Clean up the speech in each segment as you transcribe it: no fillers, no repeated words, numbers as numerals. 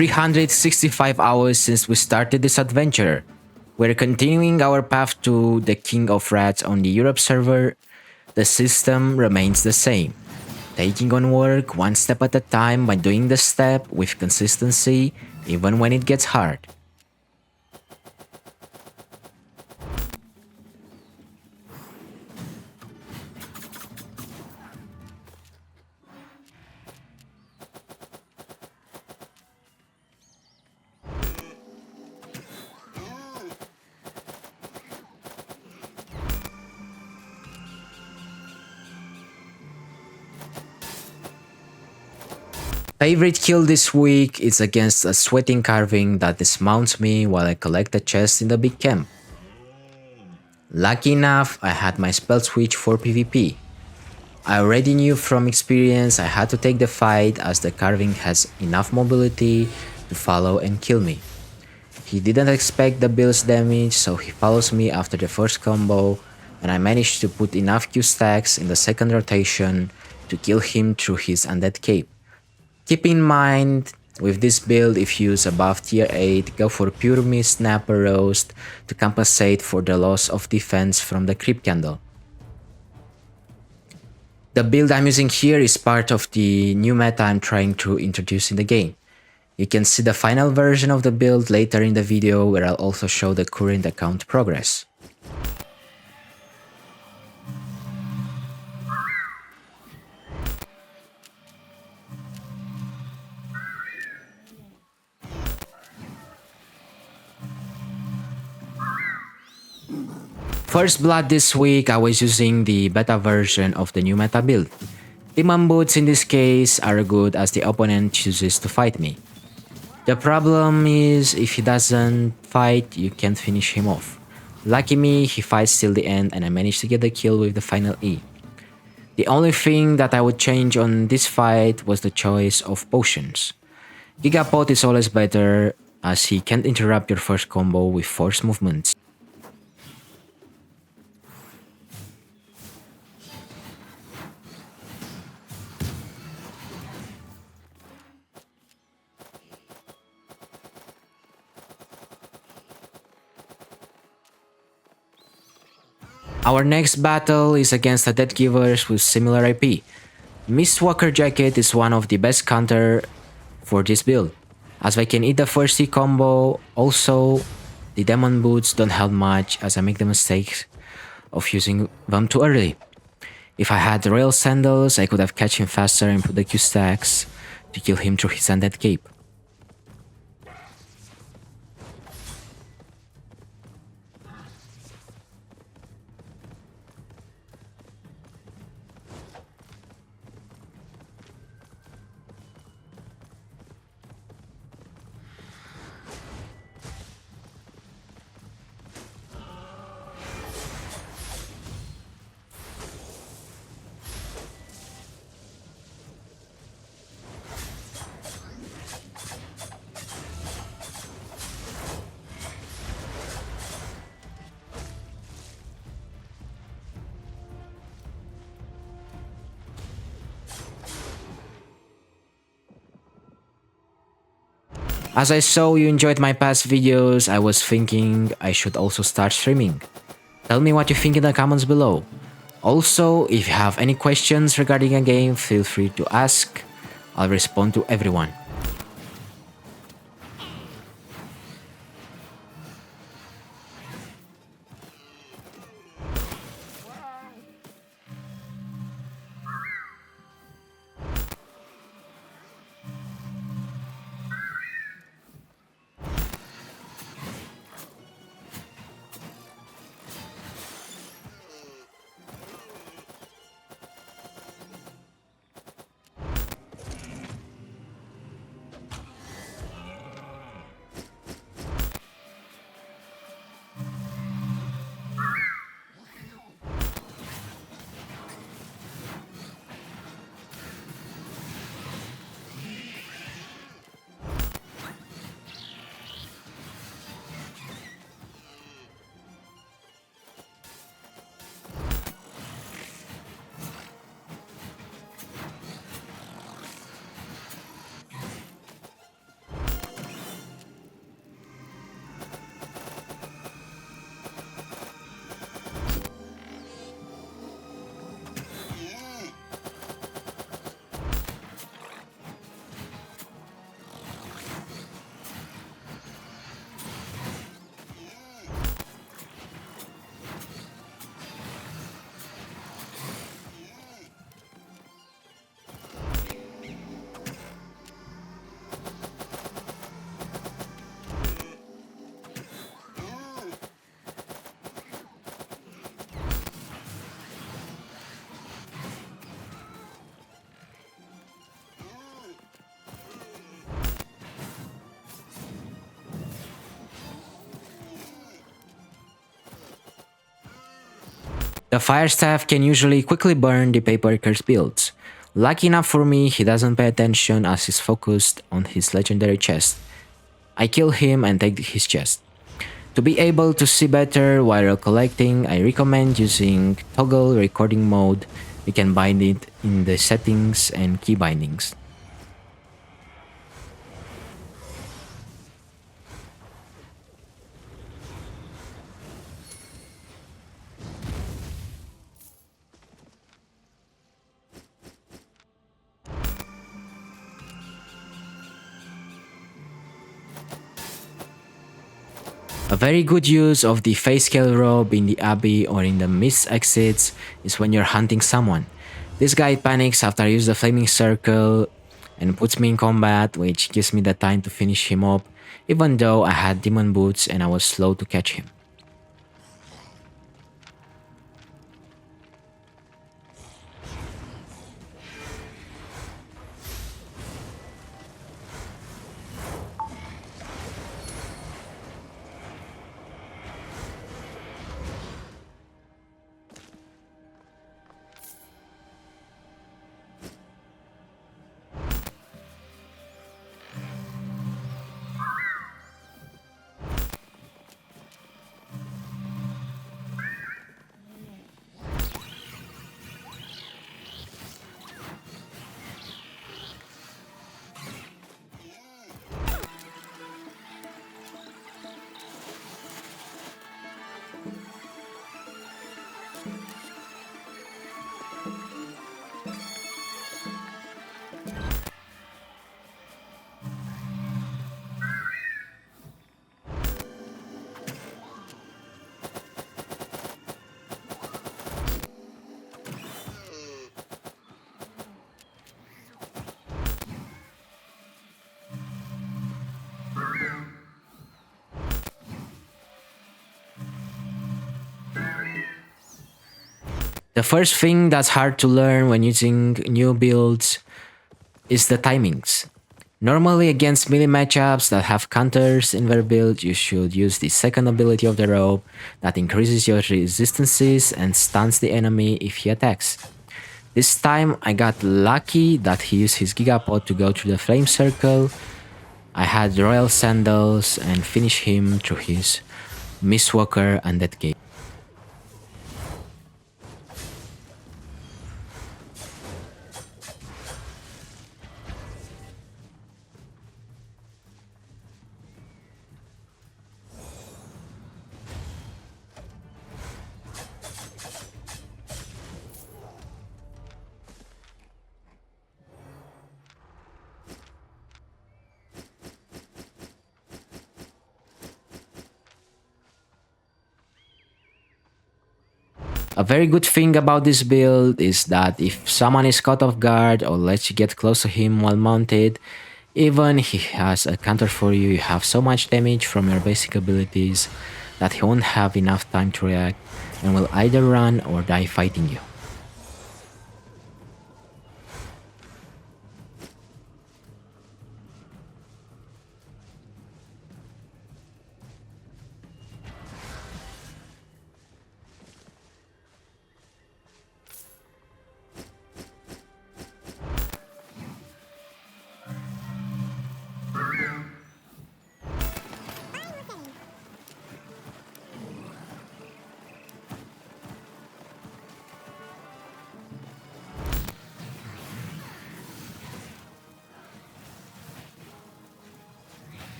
365 hours since we started this adventure. We're continuing our path to the King of Rats on the Europe server. The system remains the same. Taking on work one step at a time by doing the step with consistency, even when it gets hard. Favorite kill this week is against a sweating carving that dismounts me while I collect a chest in the big camp. Lucky enough, I had my spell switch for PvP. I already knew from experience I had to take the fight as the carving has enough mobility to follow and kill me. He didn't expect the build's damage, so he follows me after the first combo, and I managed to put enough Q stacks in the second rotation to kill him through his undead cape. Keep in mind, with this build, if used above tier 8, go for pure mist snapper roast to compensate for the loss of defense from the creep candle. The build I'm using here is part of the new meta I'm trying to introduce in the game. You can see the final version of the build later in the video, where I'll also show the current account progress. First blood this week, I was using the beta version of the new meta build. Demon boots in this case are good as the opponent chooses to fight me. The problem is, if he doesn't fight, you can't finish him off. Lucky me, he fights till the end and I managed to get the kill with the final E. The only thing that I would change on this fight was the choice of potions. Gigapot is always better as he can't interrupt your first combo with forced movements. Our next battle is against the Death Givers with similar IP. Mistwalker jacket is one of the best counter for this build, as I can eat the first E combo. Also, the Demon Boots don't help much as I make the mistake of using them too early. If I had Royal Sandals, I could have catch him faster and put the Q stacks to kill him through his undead cape. As I saw you enjoyed my past videos, I was thinking I should also start streaming. Tell me what you think in the comments below. Also, if you have any questions regarding a game, feel free to ask. I'll respond to everyone. The fire staff can usually quickly burn the paper curse builds. Lucky enough for me, he doesn't pay attention as he's focused on his legendary chest. I kill him and take his chest. To be able to see better while collecting, I recommend using toggle recording mode. You can bind it in the settings and key bindings. A very good use of the face scale robe in the Abbey or in the mist exits is when you're hunting someone. This guy panics after I use the flaming circle and puts me in combat, which gives me the time to finish him up, even though I had demon boots and I was slow to catch him. The first thing that's hard to learn when using new builds is the timings. Normally against melee matchups that have counters in their build, you should use the second ability of the robe that increases your resistances and stuns the enemy if he attacks. This time I got lucky that he used his Gigapod to go through the flame circle. I had royal sandals and finished him through his Mistwalker and that game. A very good thing about this build is that if someone is caught off guard or lets you get close to him while mounted, even he has a counter for you, you have so much damage from your basic abilities that he won't have enough time to react and will either run or die fighting you.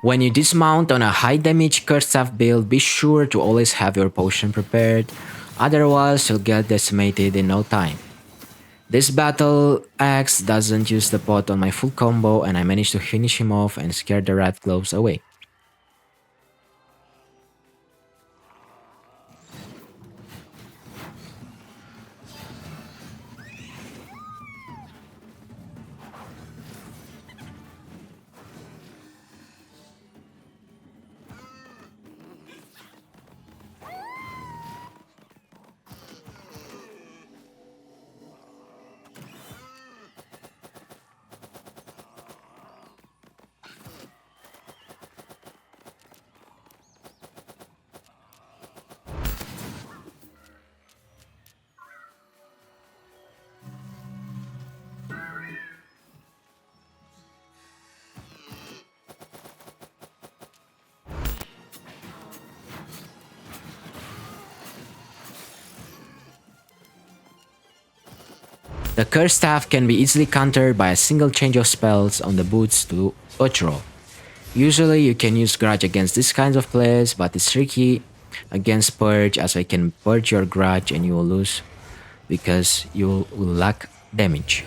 When you dismount on a high damage curse staff build, be sure to always have your potion prepared, otherwise you'll get decimated in no time. This battle axe doesn't use the pot on my full combo and I managed to finish him off and scare the rat globes away. The Curse Staff can be easily countered by a single change of spells on the boots to dodge roll. Usually you can use Grudge against these kinds of players, but it's tricky against Purge as I can purge your Grudge and you will lose because you will lack damage.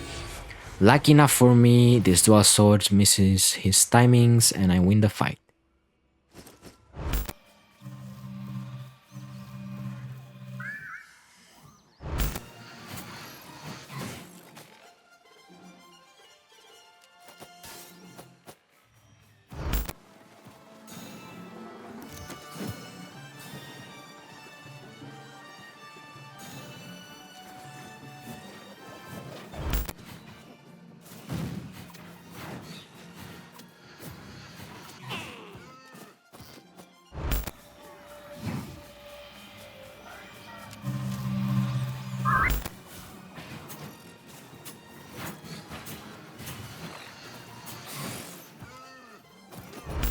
Lucky enough for me, this dual sword misses his timings and I win the fight.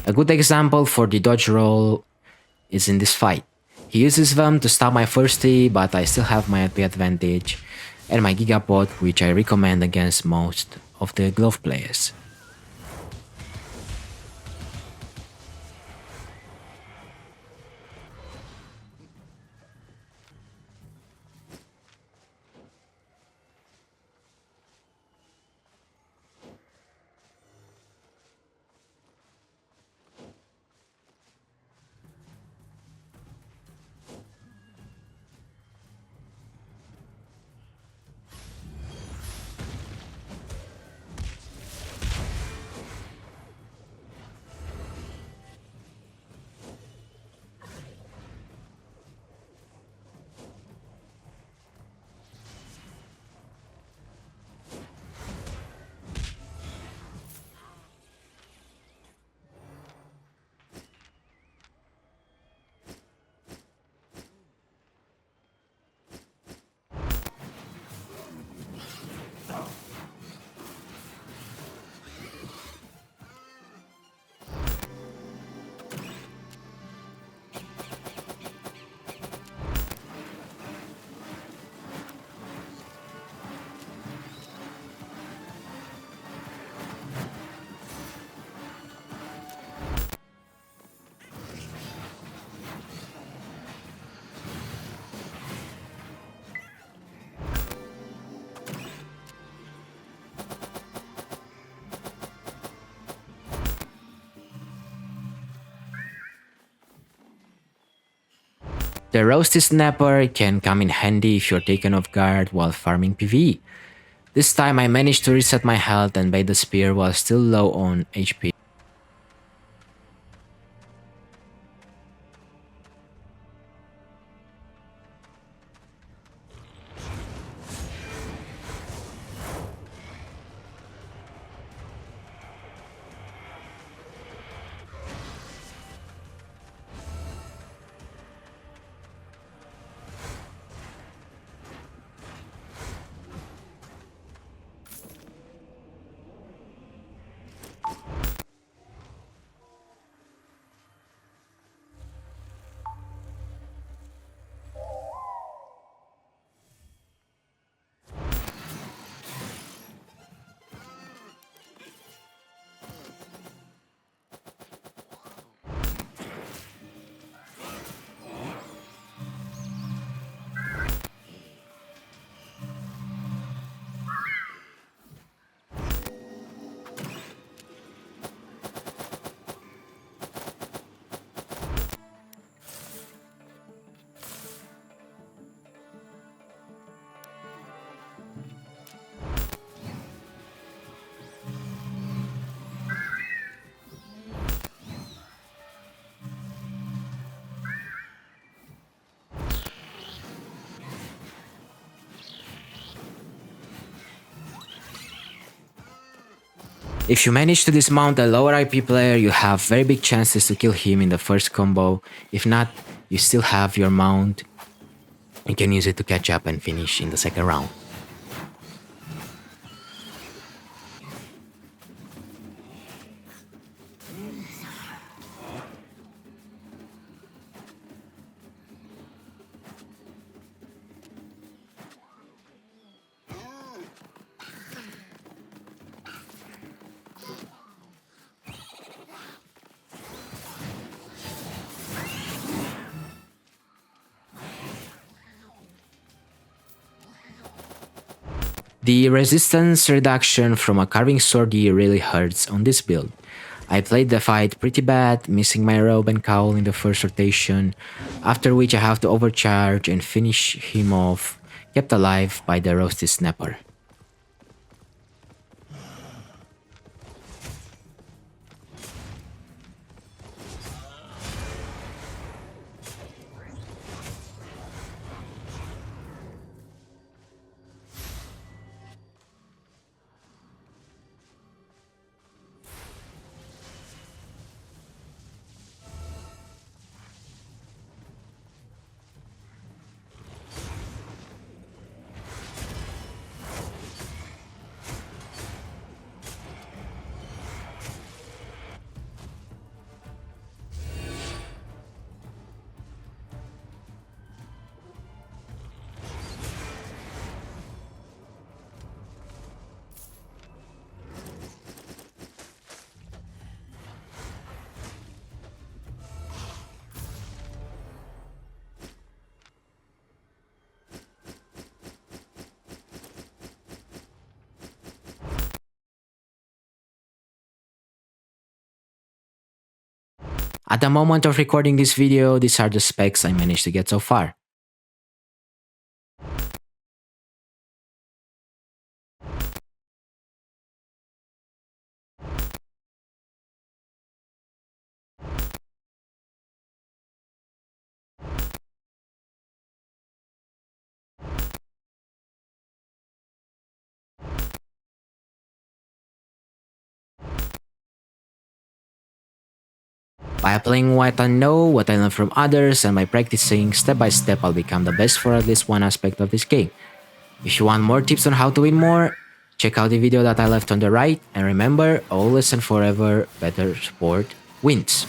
A good example for the dodge roll is in this fight. He uses them to stop my first T, but I still have my AP advantage and my Gigapod, which I recommend against most of the glove players. The Roasty Snapper can come in handy if you're taken off guard while farming PvE. This time I managed to reset my health and bait the spear while still low on HP. If you manage to dismount a lower IP player, you have very big chances to kill him in the first combo. If not, you still have your mount. You can use it to catch up and finish in the second round. The resistance reduction from a carving sword really hurts on this build. I played the fight pretty bad, missing my robe and cowl in the first rotation, after which I have to overcharge and finish him off, kept alive by the roasty snapper. At the moment of recording this video, these are the specs I managed to get so far. By applying what I know, what I learn from others, and by practicing step by step, I'll become the best for at least one aspect of this game. If you want more tips on how to win more, check out the video that I left on the right, and remember, always and forever, better support wins.